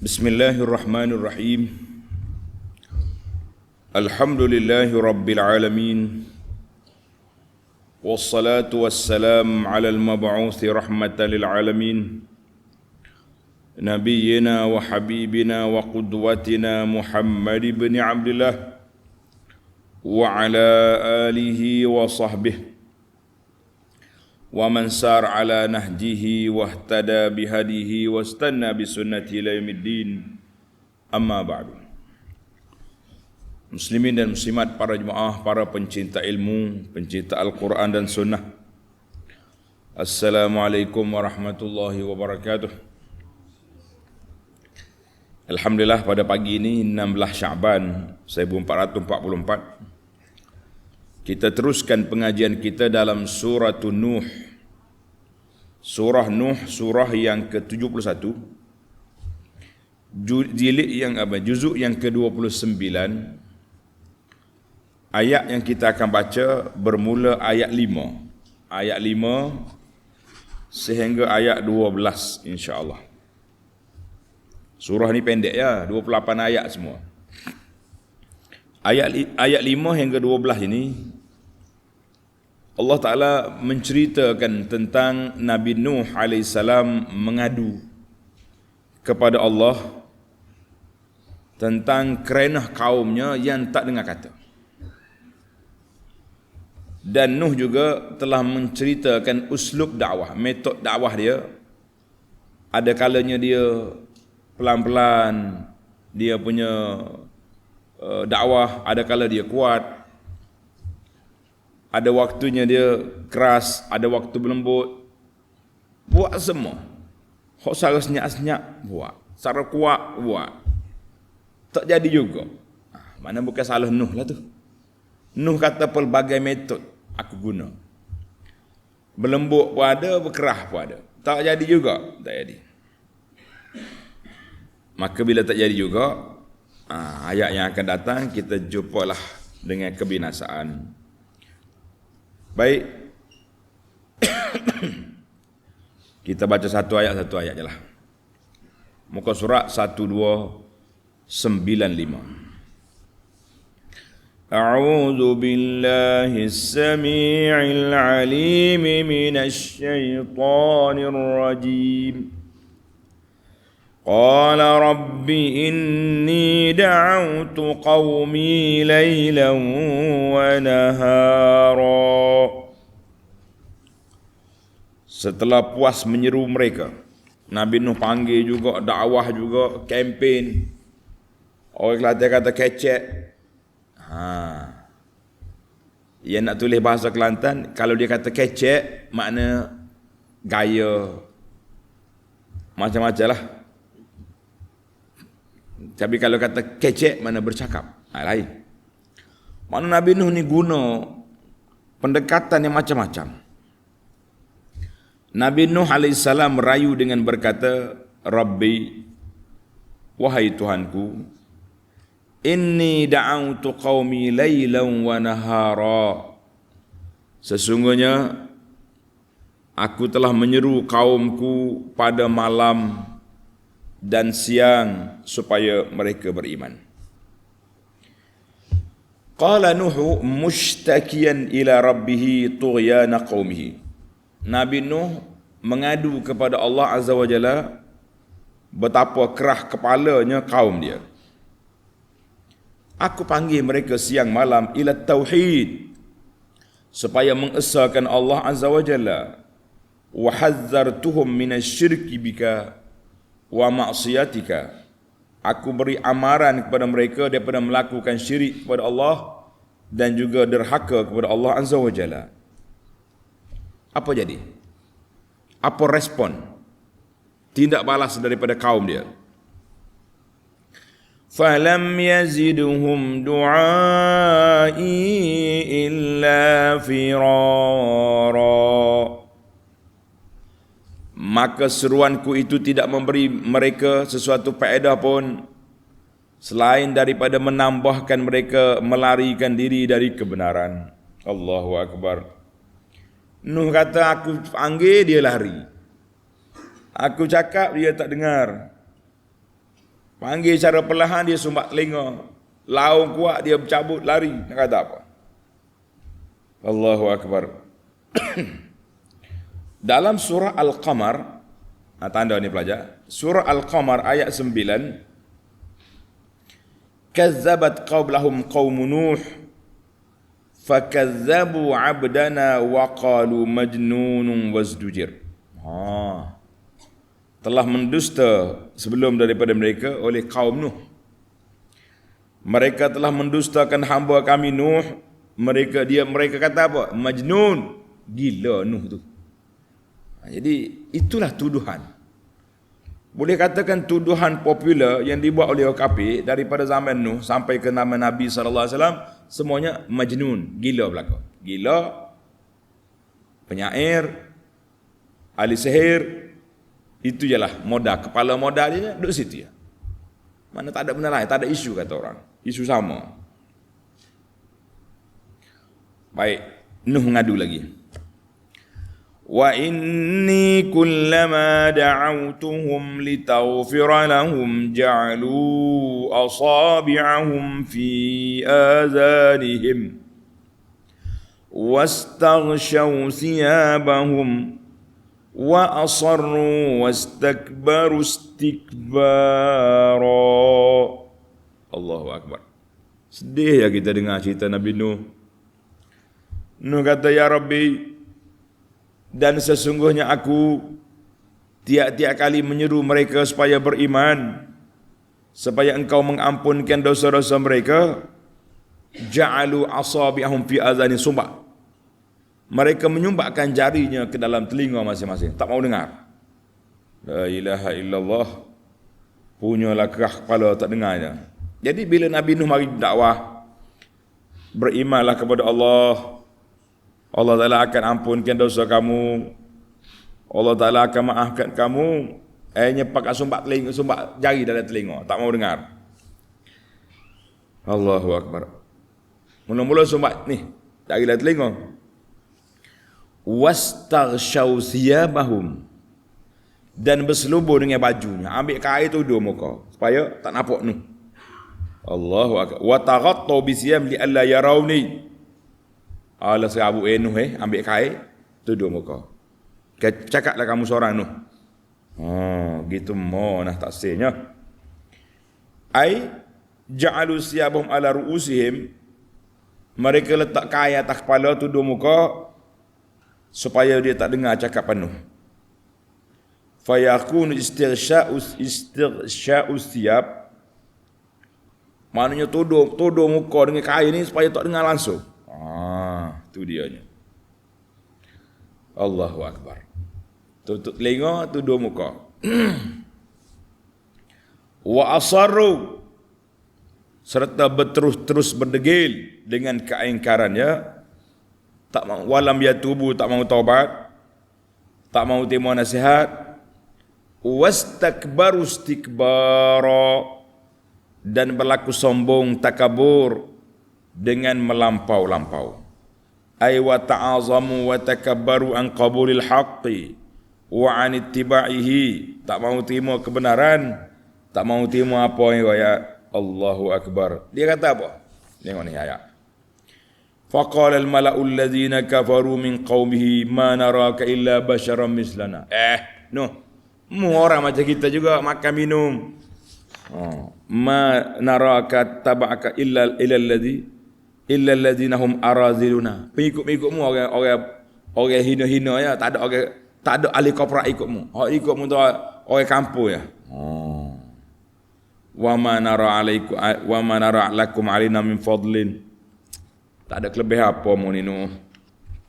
Bismillahirrahmanirrahim. Alhamdulillahi rabbil alamin. Wassalatu wassalam ala al-mab'uthi rahmatan lil alamin. Nabiyyina wa habibina wa qudwatina Muhammad ibn Abdullah wa ala alihi wa sahbihi wa man sar ala nahjihi wahtada bihadihi wastanna bisunnati ila yaumiddin. Amma ba'du. Muslimin dan muslimat, para jemaah, para pencinta ilmu, pencinta Al-Quran dan Sunnah, Assalamualaikum warahmatullahi wabarakatuh. Alhamdulillah, pada pagi ini 16 Sya'ban 1444 kita teruskan pengajian kita dalam surah Nuh. Surah Nuh, surah yang ke-71, juzuk yang ke-29. Ayat yang kita akan baca bermula ayat 5. Ayat 5 sehingga ayat 12 insya-Allah. Surah ni pendek ya, 28 ayat semua. Ayat 5 hingga 12 ini Allah Ta'ala menceritakan tentang Nabi Nuh AS mengadu kepada Allah tentang kerenah kaumnya yang tak dengar kata. Dan Nuh juga telah menceritakan uslub dakwah, metod dakwah dia. Ada kalanya dia pelan-pelan, dia punya dakwah, ada kala dia kuat, ada waktunya dia keras, ada waktu berlembut. Buat semua. Hok sara senyap-senyap buat, sara kuat buat. Tak jadi juga. Mana bukan salah Nuh lah tu. Nuh kata pelbagai metod aku guna. Berlembut pun ada, berkerah pun ada. Tak jadi juga, tak jadi. Maka bila tak jadi juga, ayat yang akan datang kita jumpalah dengan kebinasaan. Baik. Kita baca satu ayat je lah. Muka surat 1295. A'udzu billahi as-sami'il 'alim minasy syaithanir rajim. قال رب إني دعوت قومي ليلا ونهارا. Setelah puas menyeru mereka, Nabi Nuh panggil juga, dakwah juga, kempen. Orang Kelantan kata kecek. Dia nak tulis bahasa Kelantan, kalau dia kata kecek, makna gaya macam-macam lah. Tapi kalau kata kecek, mana bercakap, lain. Mana Nabi Nuh ni guna pendekatan yang macam-macam. Nabi Nuh AS merayu dengan berkata, Rabbi, wahai Tuhanku, inni da'autu qaumi laylan wa nahara. Sesungguhnya aku telah menyeru kaumku pada malam dan siang supaya mereka beriman. Qala Nuh mushtakiyan ila rabbih tughyana qaumihi. Nabi Nuh mengadu kepada Allah Azza wa Jalla betapa kerah kepalanya kaum dia. Aku panggil mereka siang malam ila tauhid, supaya mengesahkan Allah Azza wa Jalla. Wa hazzartuhum minasyirki bika wa ma'siyatika. Aku beri amaran kepada mereka daripada melakukan syirik kepada Allah dan juga derhaka kepada Allah Azza wa Jalla. Apa jadi? Apa respon? Tindak balas daripada kaum dia. Falam yazidhum du'ai illa firara. Maka seruanku itu tidak memberi mereka sesuatu faedah pun selain daripada menambahkan mereka melarikan diri dari kebenaran. Allahu Akbar. Nuh kata aku panggil dia lari. Aku cakap dia tak dengar. Panggil secara perlahan, dia sumbat telinga. Laung kuat, dia bercabut, lari. Nak kata apa? Allahu Akbar. Dalam surah Al-Qamar, tanda ni pelajar, surah Al-Qamar ayat 9, kazzabat qablahum qaum Nuh fakazzabu 'abdana wa qalu majnunun wazdujir. Telah mendusta sebelum daripada mereka oleh kaum Nuh. Mereka telah mendustakan hamba kami Nuh. Mereka kata apa? Majnun, gila Nuh tu. Jadi itulah tuduhan. Boleh katakan tuduhan popular yang dibuat oleh orang kafir daripada zaman Nuh sampai ke nama Nabi SAW, semuanya majnun, gila belaka. Gila, penyair, ahli sihir, itu jelah modal, kepala modal dia duduk situ ya. Mana tak ada benda lain, tak ada isu kata orang. Isu sama. Baik, Nuh ngadu lagi. Wa inni kullama da'awtuhum litaghfira lahum ja'alu asabi'ahum fi azanihim wastaghshaw thiyabahum wa asarru wastakbaru istikbara. Allahu Akbar. Sedih ya kita dengar cerita Nabi Nuh. Nuh kata, ya Rabbi, dan sesungguhnya aku tiap-tiap kali menyeru mereka supaya beriman, supaya engkau mengampunkan dosa-dosa mereka, ja'alu asabi'ahum fi azani, sumbat. Mereka menyumbatkan jarinya ke dalam telinga masing-masing, tak mau dengar. La ilaha illallah, punyalah kerah kepala tak dengarnya. Jadi bila Nabi Nuh mari dakwah, berimanlah kepada Allah, Allah Ta'ala akan ampunkan dosa kamu, Allah Ta'ala akan maafkan kamu. Akhirnya pakai sumbat telinga, sumbat jari dalam telinga, tak mau dengar. Allahu Akbar. Mula-mula sumbat ni jari dalam telinga. Wastaghshaw thiyabahum, dan berselubur dengan bajunya, ambil kain tuduh muka supaya tak nampak Nuh. Allahu Akbar. Wa taghattaw bisiyam li alla yarawni. Allah serabut Nuh ambil kain tuduh muka. Cakaplah kamu seorang Nuh. Gitu mau nah taksirnya. Ai ja'alu siyabahum ala ru'usihim, mereka letak kain atas kepala tuduh muka supaya dia tak dengar cakapan Nuh. Fayakun istirsya'u siyab, maknanya tuduh muka dengan kain ni supaya tak dengar langsung. Itu dianya. Allahu Akbar. Tutup telinga, tuduh muka. Wa asarru, serta berterus-terus berdegil dengan keingkarannya. Tak mau, walam yatubu, tak mau taubat, tak mau terima nasihat. Wastakbaru istikbara, dan berlaku sombong, takabur, dengan melampau-lampau. Ay wa ta'azamu wa takabbaru an qabulil haqqi wa an ittiba'ihi, tak mau terima kebenaran, tak mau terima apa yang ayat. Allahu Akbar. Dia kata apa? Tengok ni ayat. Faqala al mala'u alladhina kafaru min qaumihi ma naraka illa basharan mislana. Nuh, mu orang macam kita juga makan minum. Ma naraka taba'aka illa alladhina hum araziluna. Pengikut-pengikutmu orang hina-hina ya, tak ada ahli korporat ikutmu. Hak ikutmu tu orang kampung ya. Wa ma nara lakum alina min fadlin. Tak ada kelebihan apa mu ni Nuh.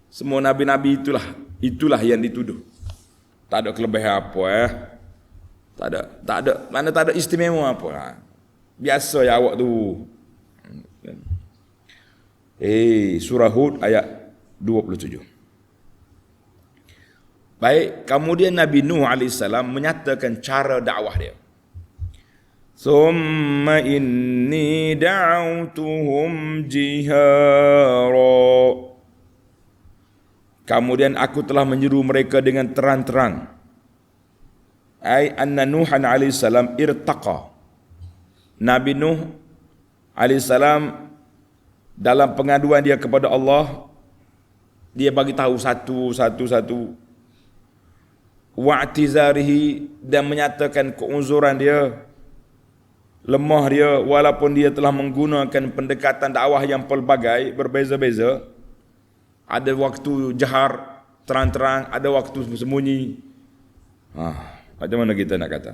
Semua nabi-nabi itulah yang dituduh. Tak ada kelebihan apa Tak ada, mana tak ada istimewa apa. Biasa ya awak tu. Surah Hud ayat 27. Baik, kemudian Nabi Nuh AS menyatakan cara dakwah dia. Thumma inni da'autuhum jihara. Kemudian aku telah menyeru mereka dengan terang-terang. Ai anna Nuhan AS irtaqa. Nabi Nuh alaihissalam dalam pengaduan dia kepada Allah, dia bagi tahu satu, wa'tizarihi, dan menyatakan keuzuran dia, lemah dia, walaupun dia telah menggunakan pendekatan dakwah yang pelbagai, berbeza-beza. Ada waktu jahar, terang-terang, ada waktu sembunyi. Macam mana kita nak kata?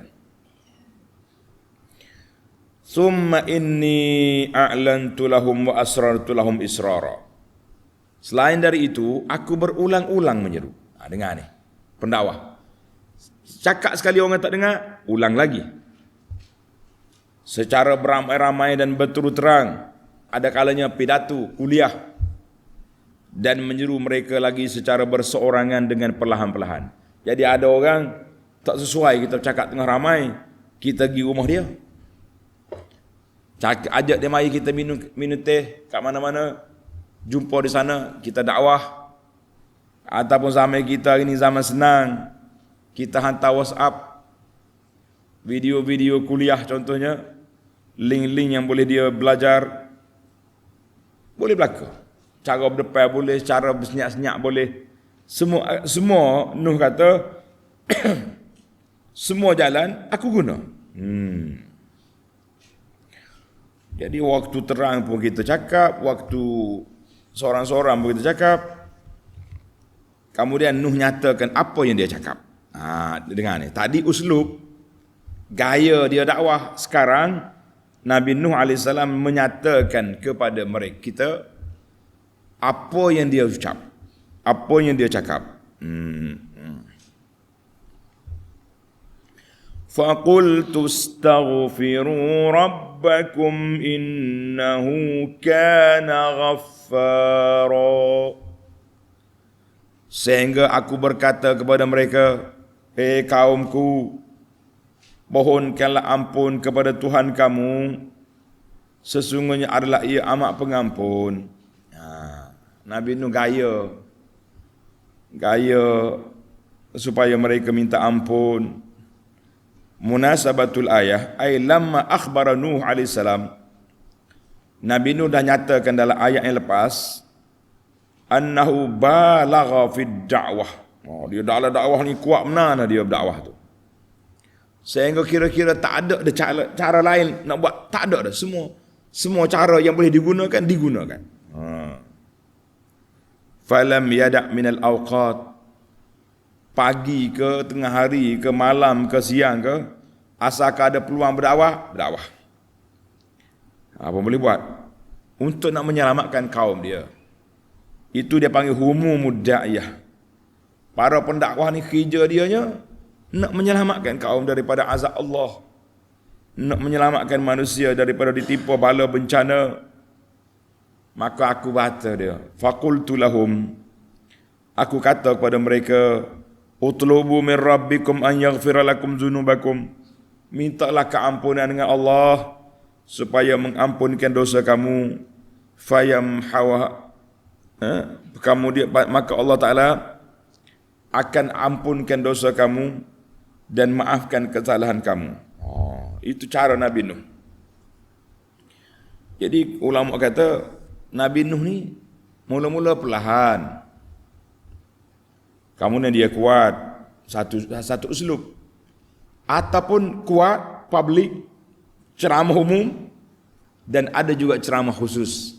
Summa inni a'lantu lahum wa asrartu lahum israra. Selain dari itu, aku berulang-ulang menyeru. Dengar ni, pendakwah. Cakap sekali orang tak dengar, ulang lagi. Secara beramai-ramai dan berturut terang. Ada kalanya pidato, kuliah. Dan menyeru mereka lagi secara berseorangan dengan perlahan-perlahan. Jadi ada orang tak sesuai kita cakap tengah ramai, kita pergi rumah dia. Ajak dia mari kita minum teh kat mana-mana, jumpa di sana, kita dakwah. Ataupun zaman kita ini zaman senang, kita hantar WhatsApp, video-video kuliah contohnya, link-link yang boleh dia belajar, boleh berlaku. Cara berdepan boleh, cara bersenyak-senyak boleh. Semua Nuh kata, semua jalan aku guna. Jadi waktu terang pun kita cakap, waktu seorang-seorang pun kita cakap. Kemudian Nuh nyatakan apa yang dia cakap. Dengar ni, tadi uslub, gaya dia dakwah. Sekarang Nabi Nuh AS menyatakan kepada mereka kita apa yang dia ucap, apa yang dia cakap. Faqultu astaghfiru rabbakum innahu kana ghaffara. Sehingga aku berkata kepada mereka, kaumku, mohonkanlah ampun kepada Tuhan kamu, sesungguhnya adalah ia amat pengampun. Nabi Nuh gaya supaya mereka minta ampun. Munasabatul ayah, ay lamma akhbara Nuh alaihissalam, Nabi Nuh dah nyatakan dalam ayat yang lepas, annahu balagha fid da'wah. Dia dalam dakwah ni kuat benar dia berdakwah tu. Sehingga kira-kira tak ada cara lain nak buat, tak ada dah. Semua cara yang boleh digunakan. Falam yada' minal awqat, pagi ke, tengah hari ke, malam ke, siang ke, asalkan ada peluang berdakwah. Apa boleh buat untuk nak menyelamatkan kaum dia. Itu dia panggil humumud da'iyah. Para pendakwah ni kerja dianya nak menyelamatkan kaum daripada azab Allah, nak menyelamatkan manusia daripada ditimpa bala bencana. Maka aku baca dia, faqultu lahum, aku kata kepada mereka, utlubu min rabbikum an yaghfira lakum dzunubakum, mintalah keampunan dengan Allah supaya mengampunkan dosa kamu. Fayamhawa, kemudian maka Allah Ta'ala akan ampunkan dosa kamu dan maafkan kesalahan kamu. Itu cara Nabi Nuh. Jadi ulama kata Nabi Nuh ni mula-mula perlahan, kemudian dia kuat satu uslub, ataupun kuat publik, ceramah umum, dan ada juga ceramah khusus.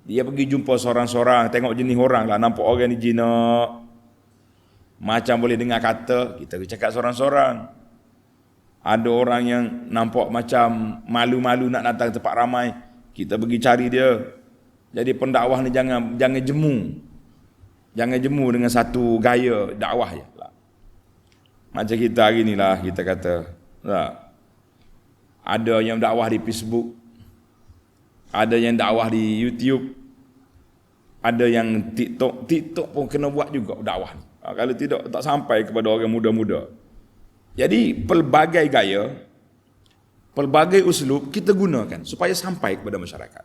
Dia pergi jumpa seorang-seorang, tengok jenis orang lah, nampak orang ni jinak, macam boleh dengar kata, kita cakap seorang-seorang. Ada orang yang nampak macam malu-malu nak datang tempat ramai, kita pergi cari dia. Jadi pendakwah ni jangan jemu. Jangan jemu dengan satu gaya dakwah je. Macam kita hari ni lah, kita kata, ada yang dakwah di Facebook, ada yang dakwah di YouTube, ada yang TikTok pun kena buat juga dakwah ni. Kalau tidak, tak sampai kepada orang muda-muda. Jadi pelbagai gaya, pelbagai uslub kita gunakan supaya sampai kepada masyarakat.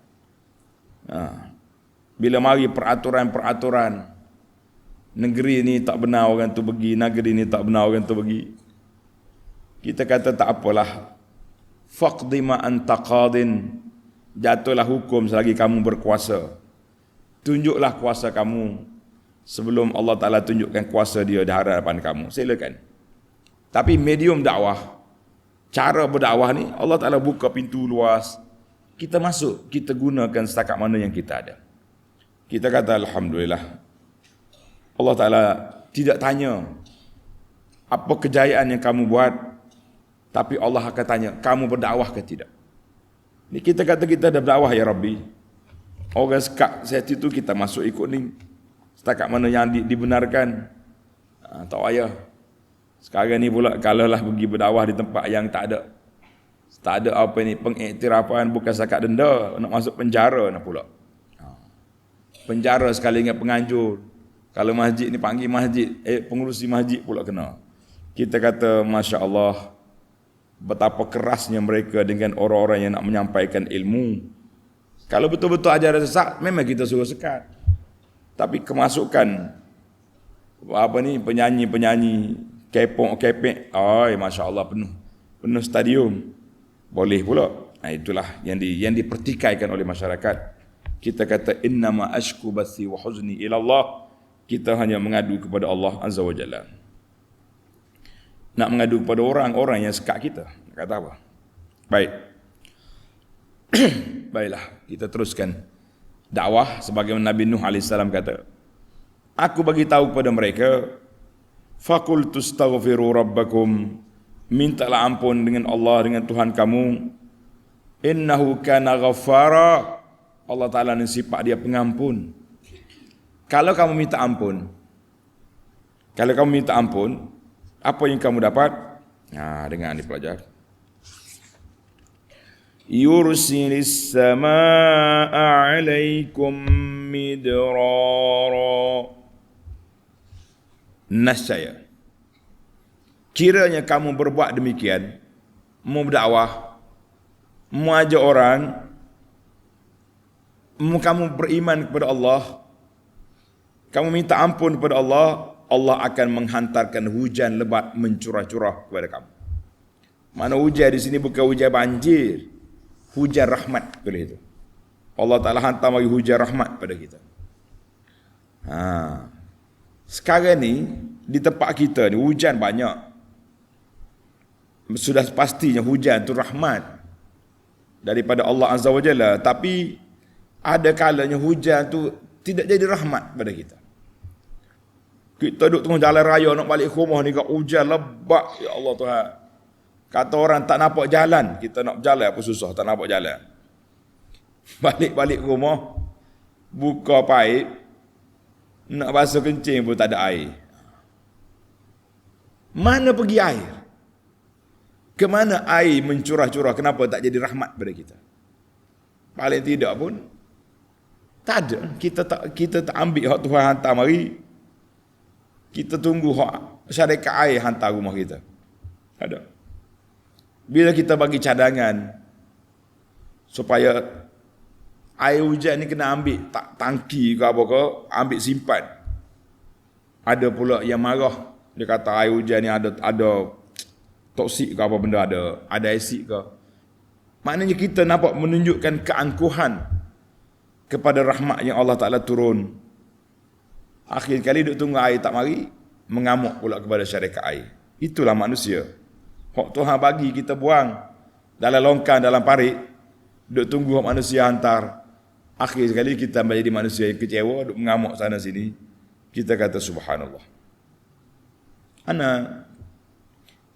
Bila mari peraturan-peraturan, negeri ni tak benar orang tu pergi, negeri ni tak benar orang tu pergi, kita kata tak apalah, faqdi ma anta qadin, jatuhlah hukum selagi kamu berkuasa. Tunjuklah kuasa kamu sebelum Allah Ta'ala tunjukkan kuasa dia di hadapan kamu. Silakan. Tapi medium dakwah, cara berdakwah ni, Allah Ta'ala buka pintu luas. Kita masuk, kita gunakan setakat mana yang kita ada. Kita kata Alhamdulillah. Allah Ta'ala tidak tanya apa kejayaan yang kamu buat, tapi Allah akan tanya, kamu berdakwah ke tidak? Ni kita kata kita dah berdakwah ya Rabbi. Orang sekat set itu kita masuk ikut ni. Setakat mana yang dibenarkan. Tak payah. Sekarang ni pula kalaulah pergi berdakwah di tempat yang tak ada apa ni pengiktirafan, bukan setakat denda, nak masuk penjara nak pula. Penjara sekali dengan penganjur. Kalau masjid ni panggil masjid, pengurusi masjid pula kena. Kita kata Masya Allah, betapa kerasnya mereka dengan orang-orang yang nak menyampaikan ilmu. Kalau betul-betul ajaran sesat, memang kita suruh sekat. Tapi kemasukan penyanyi-penyanyi kepek, Masya Allah penuh stadium. Boleh pula. Itulah yang dipertikaikan oleh masyarakat. Kita kata innama ashku bathi wa huzni ila Allah. Kita hanya mengadu kepada Allah Azza wa Jalla. Nak mengadu kepada orang yang sekat kita. Kata apa? Baik. Baiklah, kita teruskan dakwah sebagaimana Nabi Nuh AS kata. Aku bagi tahu kepada mereka, faqultu astaghfiru rabbakum, mintalah ampun dengan Allah, dengan Tuhan kamu. Innahu kana ghaffara. Allah Ta'ala ni sifat dia pengampun. Kalau kamu minta ampun, apa yang kamu dapat? Dengar ni pelajar. Yursilis samaa'a 'alaikum midrara. Nascaya, kiranya kamu berbuat demikian, mau berdakwah, mau ajak orang, mau kamu beriman kepada Allah, kamu minta ampun kepada Allah, Allah akan menghantarkan hujan lebat mencurah-curah kepada kamu. Mana hujan di sini bukan hujan banjir, hujan rahmat kepada itu. Allah Ta'ala hantar bagi hujan rahmat pada kita. Sekarang ni di tempat kita ni hujan banyak. Sudah pastinya hujan itu rahmat daripada Allah Azza wa Jalla. Tapi ada kalanya hujan tu tidak jadi rahmat pada kita. Kita duduk tengah jalan raya nak balik ke rumah ni, kat hujan lebat, ya Allah Tuhan. Kata orang tak nampak jalan, kita nak berjalan apa susah, tak nampak jalan. Balik ke rumah, buka paip, nak basuh kencing pun tak ada air. Mana pergi air? Kemana air mencurah-curah? Kenapa tak jadi rahmat pada kita? Paling tidak pun tak ada. Kita tak ambil hak Tuhan hantar mari. Kita tunggu hak syarikat air hantar rumah kita. Ada. Bila kita bagi cadangan supaya air hujan ni kena ambil tak tangki ke apa ke, ambil simpan. Ada pula yang marah, dia kata air hujan ni ada toksik ke apa benda, ada asid ke. Maknanya kita nampak menunjukkan keangkuhan kepada rahmat yang Allah Ta'ala turun. Akhir kali duk tunggu air tak mari, mengamuk pula kepada syarikat air. Itulah manusia. Hak Tuhan bagi kita buang dalam longkang, dalam parit, duk tunggu hak manusia hantar. Akhir sekali kita menjadi manusia yang kecewa, duk mengamuk sana sini. Kita kata subhanallah.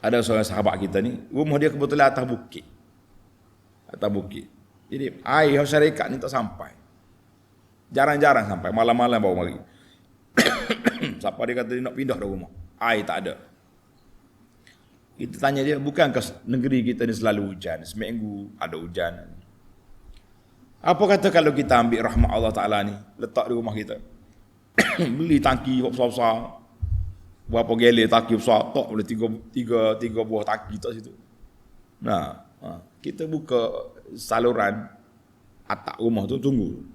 Ada seorang sahabat kita ni, rumah dia kebetulan atas bukit. Jadi air syarikat ni tak sampai. Jarang-jarang sampai, malam-malam baru mari. Siapa dia kata dia nak pindah dari rumah, air tak ada. Kita tanya dia, bukankah negeri kita ni selalu hujan, seminggu ada hujan? Apa kata kalau kita ambil rahmat Allah Ta'ala ni, letak di rumah kita, beli tangki besar-besar, berapa gelir tangki besar, tak boleh tiga buah tangki tak situ. Kita buka saluran atap rumah tu, tunggu.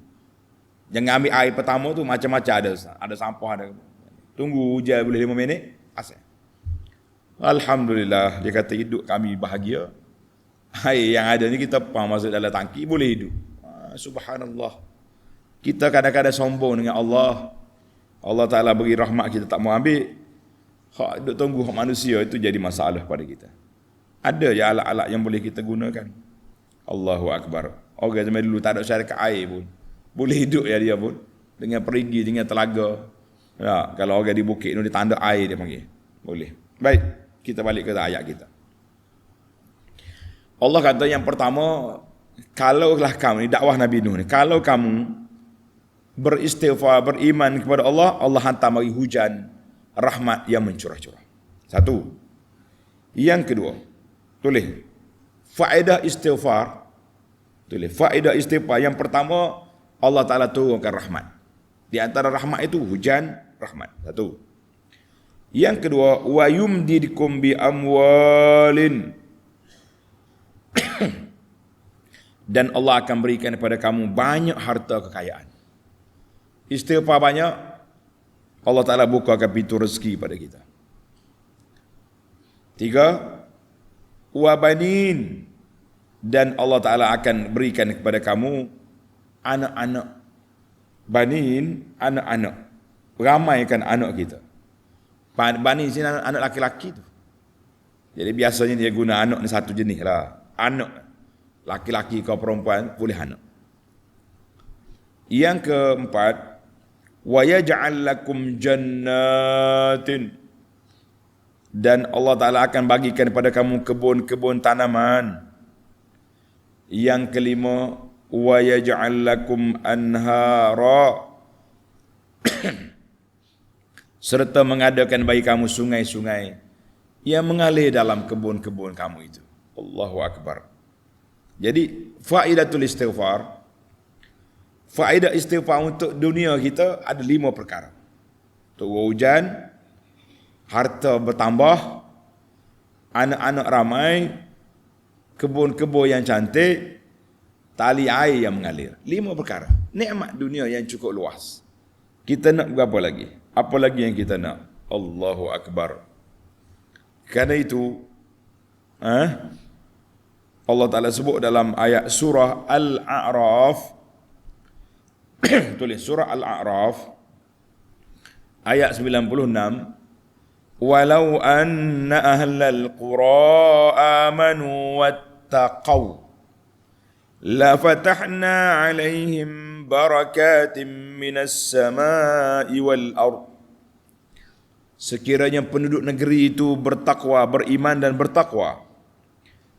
Jangan ambil air pertama tu macam-macam ada sampah ada. Tunggu hujan boleh 5 minit, asal. Alhamdulillah, dia kata hidup kami bahagia. Air yang ada ni kita pam masuk dalam tangki boleh hidup. Subhanallah. Kita kadang-kadang sombong dengan Allah. Allah Ta'ala beri rahmat kita tak mau ambil. Hak duk tunggu hak manusia itu jadi masalah pada kita. Ada je alat-alat yang boleh kita gunakan. Allahu Akbar. Orang zaman dulu tak ada syarikat air pun. Boleh hidup ya dia pun. Dengan perigi, dengan telaga. Ya, kalau orang di bukit ni dia tanda air dia panggil. Boleh. Baik, kita balik ke ayat kita. Allah kata yang pertama, kalaulah kamu, ni dakwah Nabi Nuh ni, kalau kamu beristighfar, beriman kepada Allah, Allah hantar mari hujan rahmat yang mencurah-curah. Satu. Yang kedua, tulis faedah istighfar. Tulis faedah istighfar yang pertama, Allah Taala turunkan rahmat. Di antara rahmat itu hujan rahmat. Satu. Yang kedua, wa yumdidukum bi amwalin. Dan Allah akan berikan kepada kamu banyak harta kekayaan. Istighfar banyak, Allah Ta'ala bukakan pintu rezeki pada kita. Tiga, wa banin. Dan Allah Ta'ala akan berikan kepada kamu anak-anak. Banin, anak-anak. Ramaikan anak kita. Banin sini anak laki-laki tu. Jadi biasanya dia guna anak ni satu jenis lah. Anak laki-laki kau perempuan boleh anak. Yang keempat, wa yaj'al lakum jannatin. Dan Allah Taala akan bagikan kepada kamu kebun-kebun tanaman. Yang kelima, wa yaj'al lakum anhara. Serta mengadakan bagi kamu sungai-sungai yang mengalir dalam kebun-kebun kamu itu. Allahu Akbar. Jadi faedatul istighfar, faedah istighfar untuk dunia kita ada 5 perkara. Turun hujan, harta bertambah, anak-anak ramai, kebun-kebun yang cantik, tali air yang mengalir. 5 perkara. Nikmat dunia yang cukup luas. Kita nak berapa lagi? Apa lagi yang kita nak? Allahu Akbar. Kerana itu, Allah Ta'ala sebut dalam ayat surah Al-A'raf, tulis surah Al-A'raf, ayat 96, walau anna ahlal qura amanu wattaqaw la fatahna alaihim barakatim minas samai wal ard. Sekiranya penduduk negeri itu bertakwa, beriman dan bertakwa,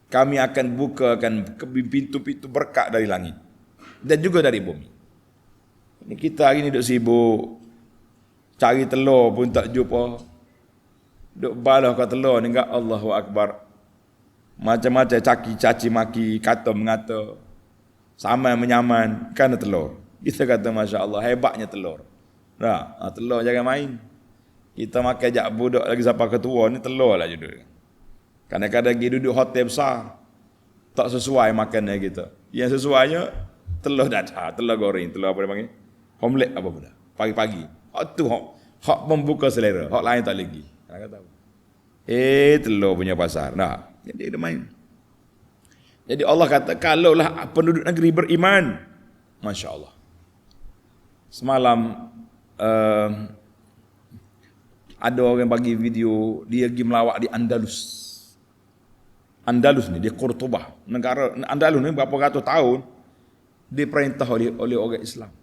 kami akan bukakan pintu-pintu berkat dari langit dan juga dari bumi. Ini kita hari ni duk sibuk cari telur pun tak jumpa. Duk balah kat telur ni enggak. Allahu Akbar. Macam-macam caci maki, kata mengata, samai menyaman kerana telur. Kita kata masya-Allah hebatnya telur. Nah, telur jangan main. Kita makan jak budak lagi sampai ketua ni telur lah judul. Kadang-kadang pergi duduk hotel besar, tak sesuai makannya kita. Yang sesuainya, telur dadar, telur goreng, telur apa dia panggil? Omelette apa benda. Pagi-pagi. Hak tu, hak membuka selera. Hak lain tak lagi. Kadang tahu. Telur punya pasar. Nah, jadi dia main. Jadi Allah kata, kalaulah penduduk negeri beriman, Masya Allah. Semalam, ada orang bagi video, dia pergi melawak di Andalus. Andalus ni, dia Cordoba. Negara Andalus ni berapa ratus tahun diperintah oleh orang Islam.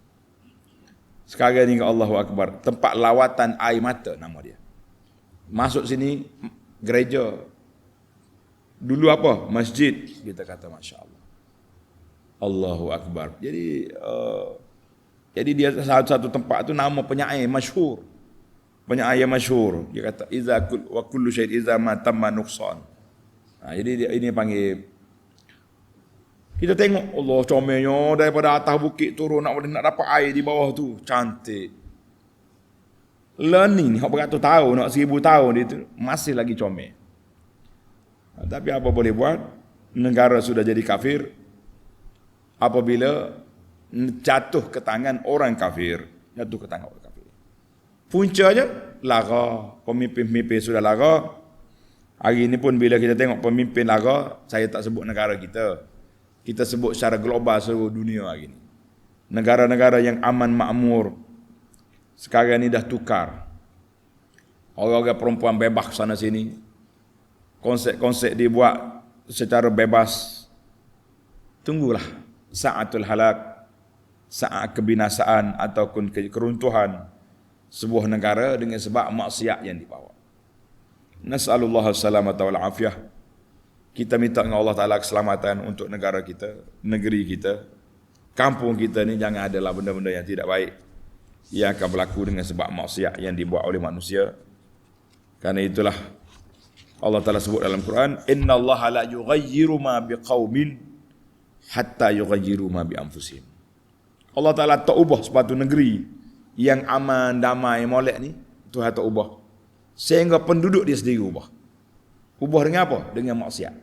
Sekarang ni Allahu Akbar, tempat lawatan air mata nama dia. Masuk sini gereja. Dulu apa? Masjid, kita kata masya-Allah. Allahu Akbar. Jadi dia satu tempat tu nama penyair masyhur. Penyair masyhur. Dia kata iza wa kullu syai' iza ma tamma nuqsan. Jadi ini panggil, kita tengok Allah comelnya daripada atas bukit turun nak dapat air di bawah tu, cantik. Learning hak beratus tahun, nak 1000 tahun dia tu masih lagi comel. Tapi apa boleh buat? Negara sudah jadi kafir. Apabila jatuh ke tangan orang kafir, jatuh ke tangan orang kafir. Puncanya lara, pemimpin-pemimpin sudah lara. Hari ini pun bila kita tengok pemimpin lara, saya tak sebut negara kita. Kita sebut secara global seluruh dunia hari ini. Negara-negara yang aman makmur sekarang ni dah tukar. Orang-orang perempuan bebas sana sini. Konsep-konsep dibuat secara bebas. Tunggulah sa'atul halak, saat kebinasaan ataupun keruntuhan sebuah negara dengan sebab maksiat yang dibawa. Nas'alullah salamata wal afiyah. Kita minta dengan Allah Ta'ala keselamatan untuk negara kita, negeri kita, kampung kita ni. Jangan adalah benda-benda yang tidak baik yang akan berlaku dengan sebab maksiat yang dibuat oleh manusia. Karena itulah Allah Ta'ala sebut dalam Quran, Inna Allah la yughayyiru ma biqaumin hatta yughayyiru ma bi anfusihim. Allah Ta'ala tak ubah sepatu negeri yang aman, damai, molek ni, Tuhan tak ubah sehingga penduduk dia sendiri ubah. Ubah dengan apa? Dengan maksiat.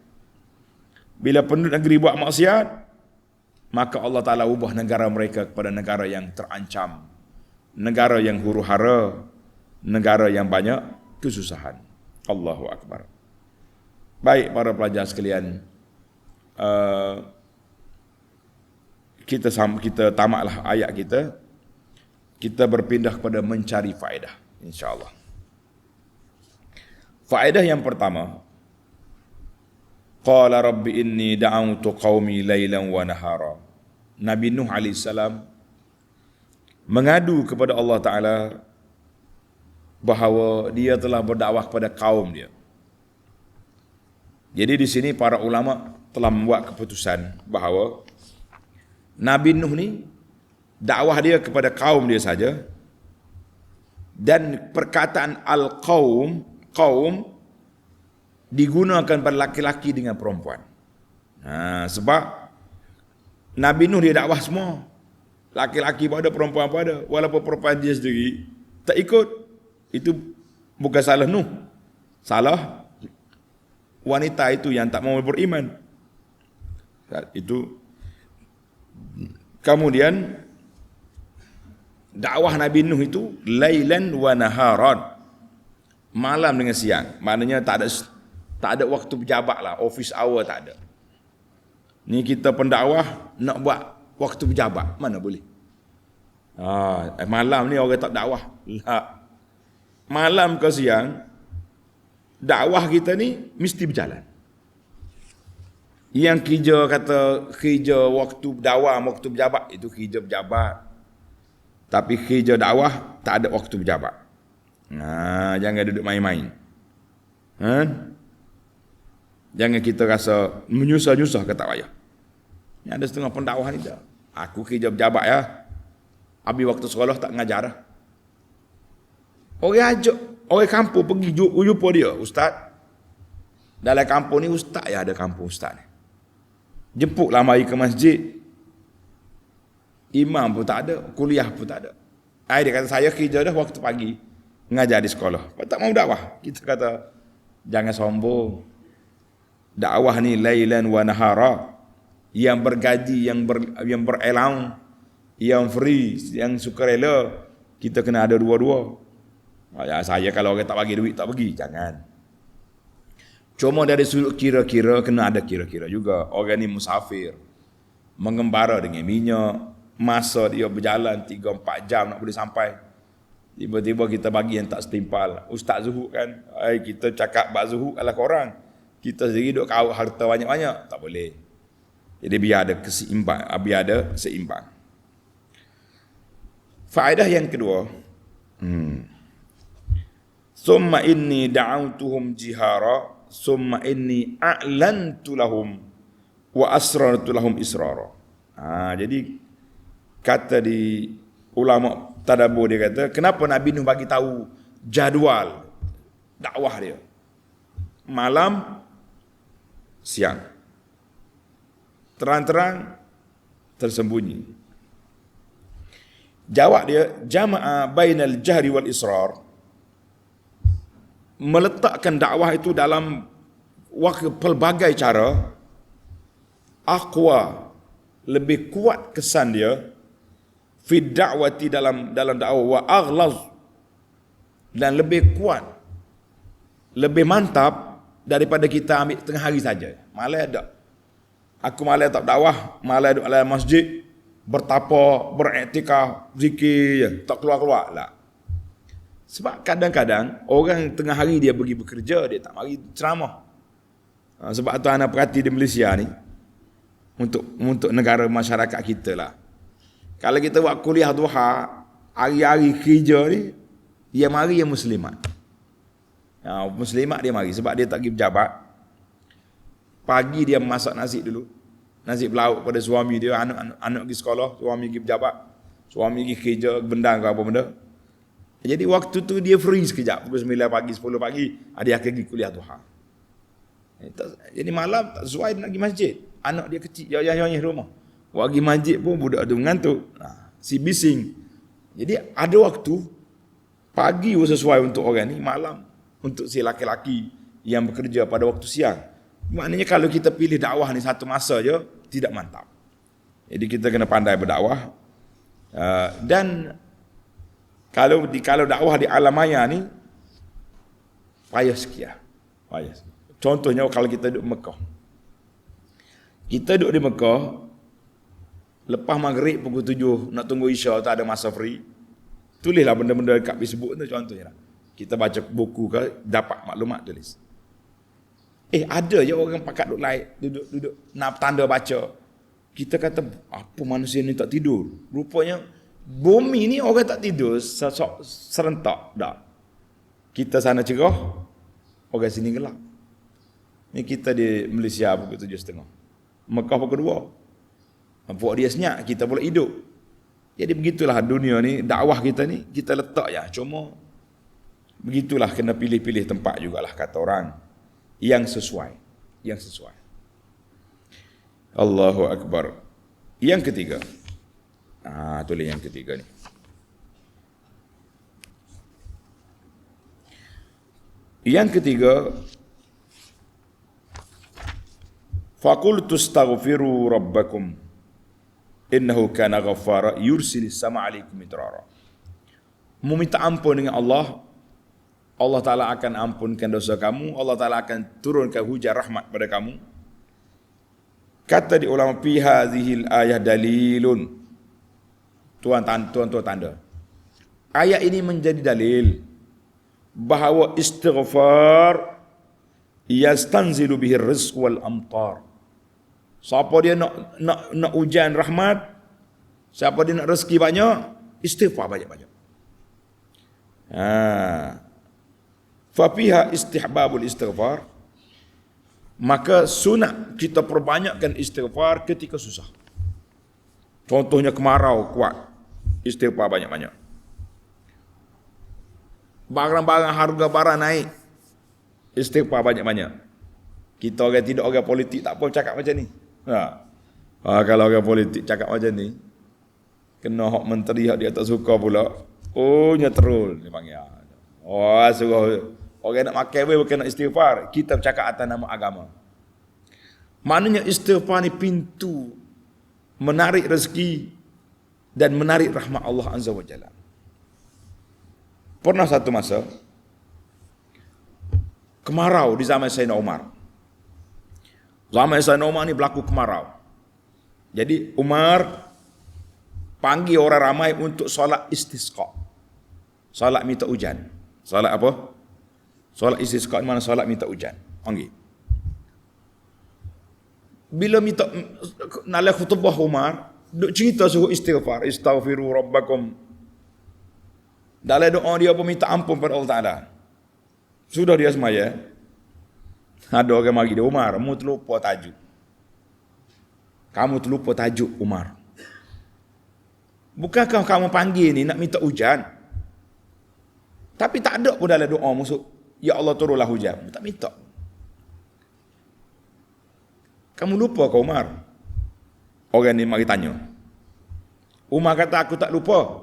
Bila penduduk negeri buat maksiat, maka Allah Ta'ala ubah negara mereka kepada negara yang terancam, negara yang huru-hara, negara yang banyak kesusahan. Allahu Akbar. Baik para pelajar sekalian, kita tamatlah ayat kita. Kita berpindah kepada mencari faedah, insya-Allah. Faedah yang pertama, qala rabbi inni da'awtu qaumi lailan wa nahara. Nabi Nuh AS mengadu kepada Allah Ta'ala bahawa dia telah berdakwah kepada kaum dia. Jadi di sini para ulama telah membuat keputusan bahawa Nabi Nuh ni dakwah dia kepada kaum dia saja, dan perkataan al-qaum, kaum, digunakan pada laki-laki dengan perempuan. Sebab Nabi Nuh dia dakwah semua, laki-laki pun ada, perempuan pun ada. Walaupun perempuan dia sendiri tak ikut, itu bukan salah Nuh, salah wanita itu yang tak mau beriman. Itu kemudian dakwah Nabi Nuh itu lailan wa naharan, malam dengan siang. Maknanya tak ada waktu berjabat lah, office hour tak ada. Ni kita pendakwah nak buat waktu berjabat, mana boleh. Malam ni orang tak dakwah lah. Malam ke siang, dakwah kita ni mesti berjalan. Yang kerja waktu dakwah, waktu berjabat, itu kerja berjabat. Tapi kerja dakwah tak ada waktu berjabat. Jangan duduk main-main. Jangan kita rasa menyusah-nyusah ke tak payah. Ni ada setengah pendakwah ni dah. Aku kerja berjabat ya. Habis waktu sekolah tak ngajar dah. Orang ajak, orang kampung pergi jumpa dia, ustaz. Dalam kampung ni ustaz ya, ada kampung ustaz ni. Jemputlah mari ke masjid. Imam pun tak ada, kuliah pun tak ada. Dia kata saya kerja dah waktu pagi, ngajar di sekolah. Tak mau dakwah. Kita kata jangan sombong. Dakwah ni lailan wa nahara, yang bergaji, yang berelang, yang free, yang sukarela. Kita kena ada dua-dua. Saya kalau orang tak bagi duit tak pergi, jangan. Cuma dari sudut kira-kira, kena ada kira-kira juga. Orang ni musafir, mengembara dengan minyak, masa dia berjalan 3-4 jam nak boleh sampai. Tiba-tiba kita bagi yang tak setimpal. Ustaz zuhud kan, kita cakap bab zuhud ala korang, kita sendiri duk kau harta banyak-banyak, tak boleh. Jadi biar ada seimbang. Faedah yang kedua, summa inni da'awtuhum jihara, summa inni a'lantu lahum wa asrartu lahum israra. Jadi kata di ulama tadabbur, dia kata kenapa Nabi Nuh bagi tahu jadual dakwah dia, malam siang, terang-terang, tersembunyi. Jawab dia, jama'a bainal jahri wal israr, meletakkan dakwah itu dalam pelbagai cara. Aqwa, lebih kuat kesan dia, fi da'wati, dalam dakwah, wa aghlaz, dan lebih kuat, lebih mantap daripada kita ambil tengah hari saja. Malam ada. Aku malam tak dakwah, malam duduk dalam masjid, bertapa, beriktikaf, zikir je, tak keluar-keluar lah. Sebab kadang-kadang orang tengah hari dia pergi bekerja, dia tak mari ceramah. Sebab tu anak perhati di Malaysia ni, untuk negara masyarakat kita lah. Kalau kita buat kuliah duha, hari-hari kerja ni, dia mari yang muslimat. Muslimat dia mari sebab dia tak pergi berjabat. Pagi dia masak nasi dulu. Nasi berlauk pada suami dia, anak pergi sekolah, suami pergi berjabat. Suami pergi kerja, bendang ke apa benda. Jadi waktu tu dia free sekejap, pukul 9 pagi, 10 pagi, dia akan pergi kuliah duha. Jadi malam tak sesuai nak pergi masjid. Anak dia kecil, jauh-jauh rumah. Pergi masjid pun budak tu mengantuk. Si bising. Jadi ada waktu, pagi sesuai untuk orang ni, malam untuk si laki-laki yang bekerja pada waktu siang. Maknanya kalau kita pilih dakwah ni satu masa je, tidak mantap. Jadi kita kena pandai berdakwah. Dan kalau dakwah di alam maya ni, payah sekian. Contohnya kalau kita duduk Mekah. Kita duduk di Mekah, lepas maghrib pukul 7, nak tunggu Isya, tak ada masa free. Tulislah benda-benda dekat Facebook tu contohnya lah. Kita baca buku ke, dapat maklumat tulis. Ada je orang pakat duduk like, duduk nak tanda baca. Kita kata, apa manusia ni tak tidur? Rupanya, bumi ni orang tak tidur serentak. Tak. Kita sana cerah, orang sini gelap. Ni kita di Malaysia pukul 7.30. Mekah pukul 2. Buat dia senyap, kita pula hidup. Jadi begitulah dunia ni, dakwah kita ni, kita letak ya. Cuma, begitulah kena pilih-pilih tempat jugalah kata orang. Yang sesuai. Allahu Akbar. Yang ketiga. Tulis yang ketiga ni. Yang ketiga, faqultu astaghfiru rabbakum innahu kana ghaffara yursilis sama alaikum midrara. Meminta ampun dengan Allah Ta'ala akan ampunkan dosa kamu, Allah Ta'ala akan turunkan hujan rahmat pada kamu. Kata di ulama, fi hadhil ayah dalilun. Tuan tanda. Ayat ini menjadi dalil bahawa istighfar yastanzilu bihi rizq wal amtar. Siapa dia nak hujan rahmat, siapa dia nak rezeki banyak, istighfar banyak-banyak. Fa fiha istihbabul istighfar. Maka sunat kita perbanyakkan istighfar ketika susah. Contohnya kemarau kuat, istighfar banyak-banyak. Barang-barang harga barang naik, istighfar banyak-banyak. Kita orang tidak orang politik tak apa cakap macam ni. Kalau orang politik cakap macam ni, kena hak menteri hak dia tak suka pula. Nyetrul dia panggil. Suruh orang nak makan bukan nak istighfar. Kita bercakap atas nama agama. Maknanya istighfar ni pintu menarik rezeki dan menarik rahmat Allah Azza wa Jalla. Pernah satu masa kemarau di zaman Sayyidina Umar. Zaman Sayyidina Umar ni berlaku kemarau. Jadi Umar panggil orang ramai untuk solat istisqa. Solat minta hujan. Solat apa? Solat istisqa ni mana solat minta hujan. Panggil. Bila minta nak khutbah Umar, duk cerita suruh istighfar, istaghfiru rabbakum. Dalam doa dia pun minta ampun pada Allah Ta'ala. Sudah dia semaya, ada orang mari dia, Umar, kamu terlupa tajuk. Kamu terlupa tajuk Umar. Bukankah kamu panggil ni nak minta hujan? Tapi tak ada pun dalam doa musuh, ya Allah turunlah hujan. Tak minta. Kamu lupa ke Umar? Orang ni mari tanya. Umar kata, aku tak lupa.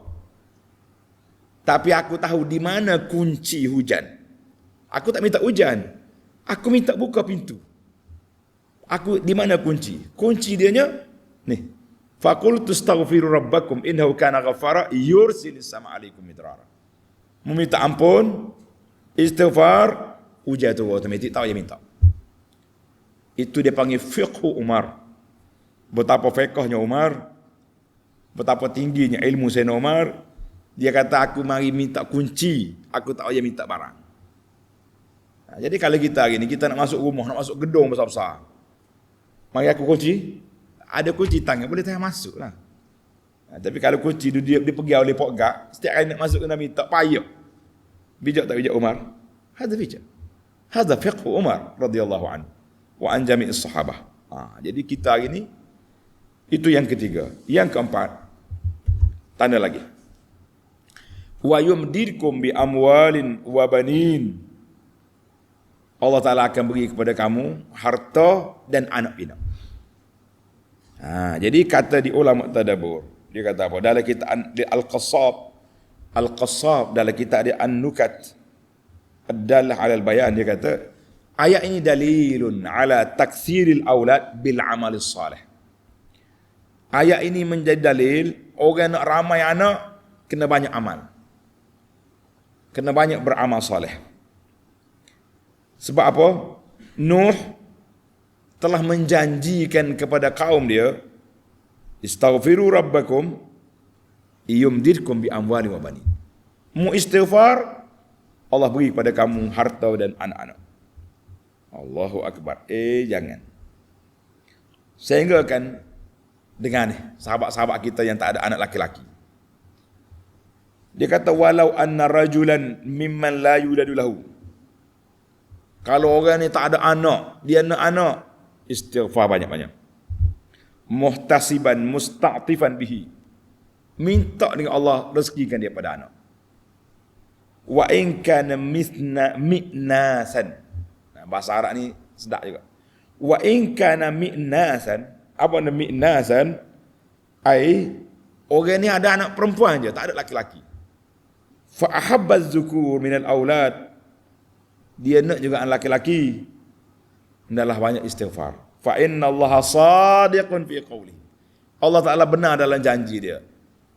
Tapi aku tahu di mana kunci hujan. Aku tak minta hujan. Aku minta buka pintu. Aku di mana kunci? Kunci dianya ni. Faqultu astaghfiru rabbakum innahu kana ghaffara yursilis sama alaikum midrara. Meminta ampun, istighfar, hujan tu automatik tahu dia minta. Itu dia panggil fiqhu Umar. Betapa fiqhnya Umar, betapa tingginya ilmu Sayyidina Umar. Dia kata, aku mari minta kunci, aku tak payah minta barang. Jadi kalau kita hari ni, kita nak masuk rumah, nak masuk gedung besar-besar, mari aku kunci, ada kunci tangan, boleh tengah masuk lah. Tapi kalau kunci dia pergi oleh pokgak, setiap kali nak masuk kena minta, payah. Bijak tak bijak Umar? Hadza bijak. Hadza fiqhu Umar radhiyallahu anhu wa an jami'is sahabah. Jadi kita hari ni, itu yang ketiga. Yang keempat, tanda lagi. Wa yumdidkum bi amwalin wa banin. Allah Ta'ala akan beri kepada kamu harta dan anak pinak. Jadi kata di ulama tadabbur, dia kata apa? Dalam kitab Al-Qassab dalam kitab dia An-Nukat Ad-Dallah 'ala al-Bayan, dia kata ayat ini dalilun ala taksiril aulad bil amalis salih. Ayat ini menjadi dalil orang nak ramai anak kena banyak amal. Kena banyak beramal saleh. Sebab apa? Nuh telah menjanjikan kepada kaum dia, istaghfiru rabbakum yumdidkum bi amwali wa banin. Mu istighfar, Allah beri kepada kamu harta dan anak-anak. Allahu akbar. Jangan. Sehingga kan dengan sahabat-sahabat kita yang tak ada anak laki-laki. Dia kata walau anna rajulan mimman la yuladu lahu. Kalau orang ni tak ada anak, dia nak anak, istighfar banyak-banyak. Muhtasiban musta'tifan bihi. Minta dengan Allah rezekikan dia pada anak. Wa in kana mi'nasan. Bahasa Arab ni sedap juga. Wa in kana mi'nasan, apa nama mi'nasan? Orang ni ada anak perempuan je, tak ada laki-laki. Fa ahabba az-zukur min al-aulad. Dia nak juga anak laki-laki. Hendaklah banyak istighfar. Fa innallaha shadiqun fi qawli. Allah Taala benar dalam janji dia.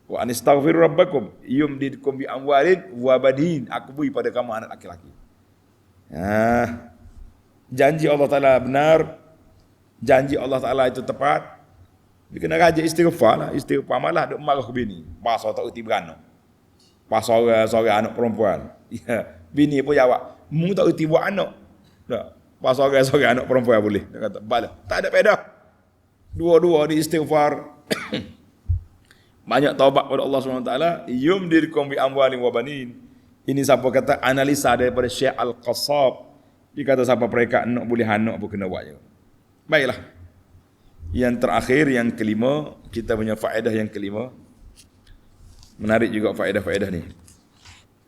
Wa anistaghfiru rabbakum yumdidkum bi amwalin wa banin. Aku beri pada kamu anak laki-laki. Janji Allah Taala benar. Janji Allah Taala itu tepat. Dia kena rajin istighfar lah. Istighfar malah duk marah ke bini. Pasal tak erti beranak. Pasal seorang anak perempuan. Bini pun jawab, mu tak erti buat anak. Tak. Pasal seorang anak perempuan boleh. Dia kata, balah. Tak ada pedah. Dua-dua di istighfar. Banyak taubat kepada Allah SWT. Yumdidkum bi amwalin wa banin. Ini siapa kata analisa daripada Syekh Al-Qassab. Dia kata siapa mereka nak boleh anak pun kena buat je. Baiklah. Yang terakhir, yang kelima, kita punya faedah yang kelima. Menarik juga faedah-faedah ni.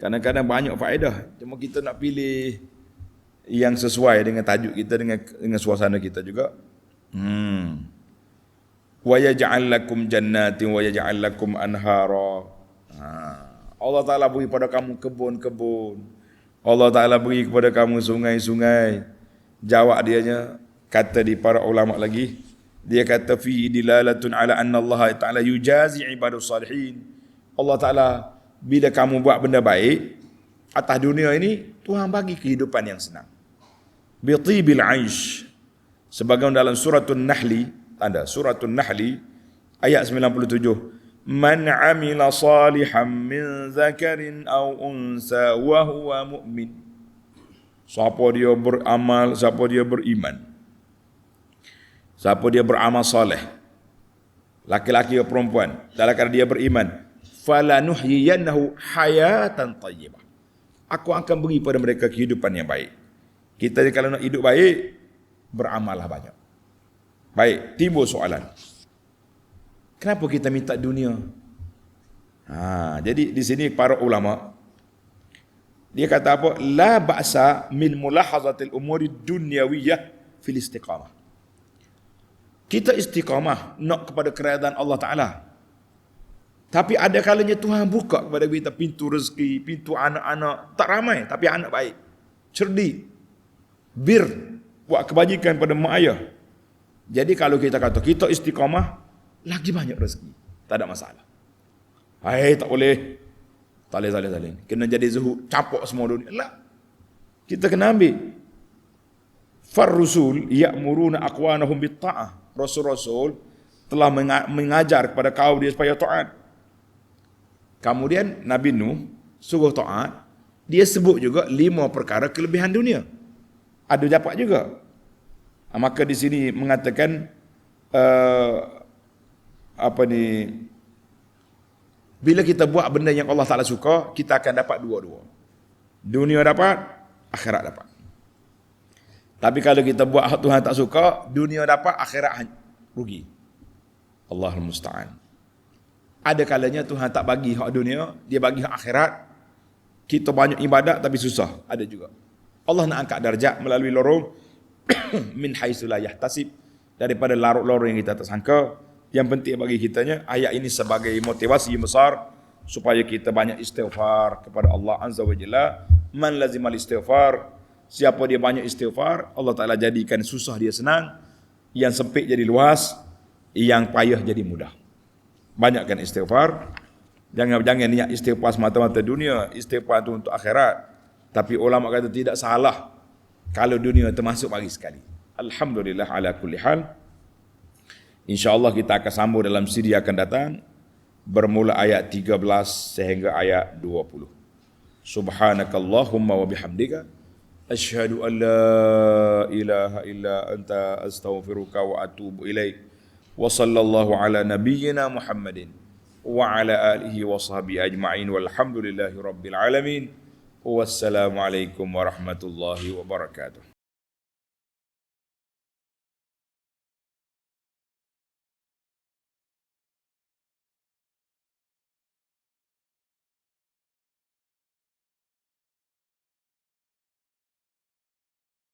Kadang-kadang banyak faedah, cuma kita nak pilih yang sesuai dengan tajuk kita, dengan suasana kita juga. Wa yaj'al lakum jannatin wa yaj'al lakum anhara. Allah Taala beri pada kamu kebun-kebun. Allah Taala beri kepada kamu sungai-sungai. Jawab dianya, kata di para ulama lagi, dia kata fi dilalatun ala anna Allah Taala yujazi ibadus salihin. Allah Ta'ala bila kamu buat benda baik atas dunia ini, Tuhan bagi kehidupan yang senang. Bitibil aish. Sebagian dalam suratul Nahli, tanda suratul Nahli ayat 97. Man amila salihan min zakarin aw unsa wa huwa mu'min. Siapa dia beramal, siapa dia beriman, siapa dia beramal soleh, laki-laki atau perempuan, dalam keadaan dia beriman, falanuhyiyannahu hayatan tayyibah. Aku akan beri pada mereka kehidupan yang baik. Kita kalau nak hidup baik, beramallah banyak. Baik, timbul soalan. Kenapa kita minta dunia? Jadi di sini para ulama, dia kata apa? La ba'sa min mulahazatil umuri dunyawiyah fil istiqamah. Kita istiqamah nak kepada keredaan Allah Ta'ala. Tapi ada kalanya Tuhan buka kepada kita pintu rezeki, pintu anak-anak. Tak ramai, tapi anak baik. Cerdik. Bir. Buat kebajikan pada mak ayah. Jadi kalau kita kata, kita istiqamah, lagi banyak rezeki. Tak ada masalah. Tak boleh. Tak boleh. Kena jadi zuhud. Capok semua dunia. Lah. Kita kena ambil. Far-rusul ya'muruna aqwanahum bit-ta'ah. Rasul-rasul telah mengajar kepada kaum dia supaya taat. Kemudian Nabi Nuh suruh taat, dia sebut juga 5 perkara kelebihan dunia. Ada dapat juga. Maka di sini mengatakan bila kita buat benda yang Allah Taala suka, kita akan dapat dua-dua. Dunia dapat, akhirat dapat. Tapi kalau kita buat hak Tuhan tak suka, dunia dapat, akhirat rugi. Allahul musta'an. Ada kalanya Tuhan tak bagi hak dunia, dia bagi hak akhirat. Kita banyak ibadat tapi susah, ada juga. Allah nak angkat darjat melalui lorong min haitsu la yahtasib, daripada lorong yang kita tak sangka. Yang penting bagi kitanya ayat ini sebagai motivasi besar supaya kita banyak istighfar kepada Allah Azza wa Jalla. Man lazimal istighfar, siapa dia banyak istighfar, Allah Taala jadikan susah dia senang, yang sempit jadi luas, yang payah jadi mudah. Banyakkan istighfar. Jangan niat istighfar semata-mata dunia, istighfar itu untuk akhirat. Tapi ulama kata tidak salah kalau dunia termasuk bagi sekali. Alhamdulillah ala kulli hal. InsyaAllah kita akan sambung dalam siri akan datang, bermula ayat 13 sehingga ayat 20. Subhanakallahumma wa bihamdika asyhadu an la ilaha illa anta astaghfiruka wa atubu ilaik. Wa sallallahu ala nabiyyina Muhammadin wa ala alihi wa sahbihi ajma'in walhamdulillahi rabbil alamin. Wassalamualaikum warahmatullahi wabarakatuh.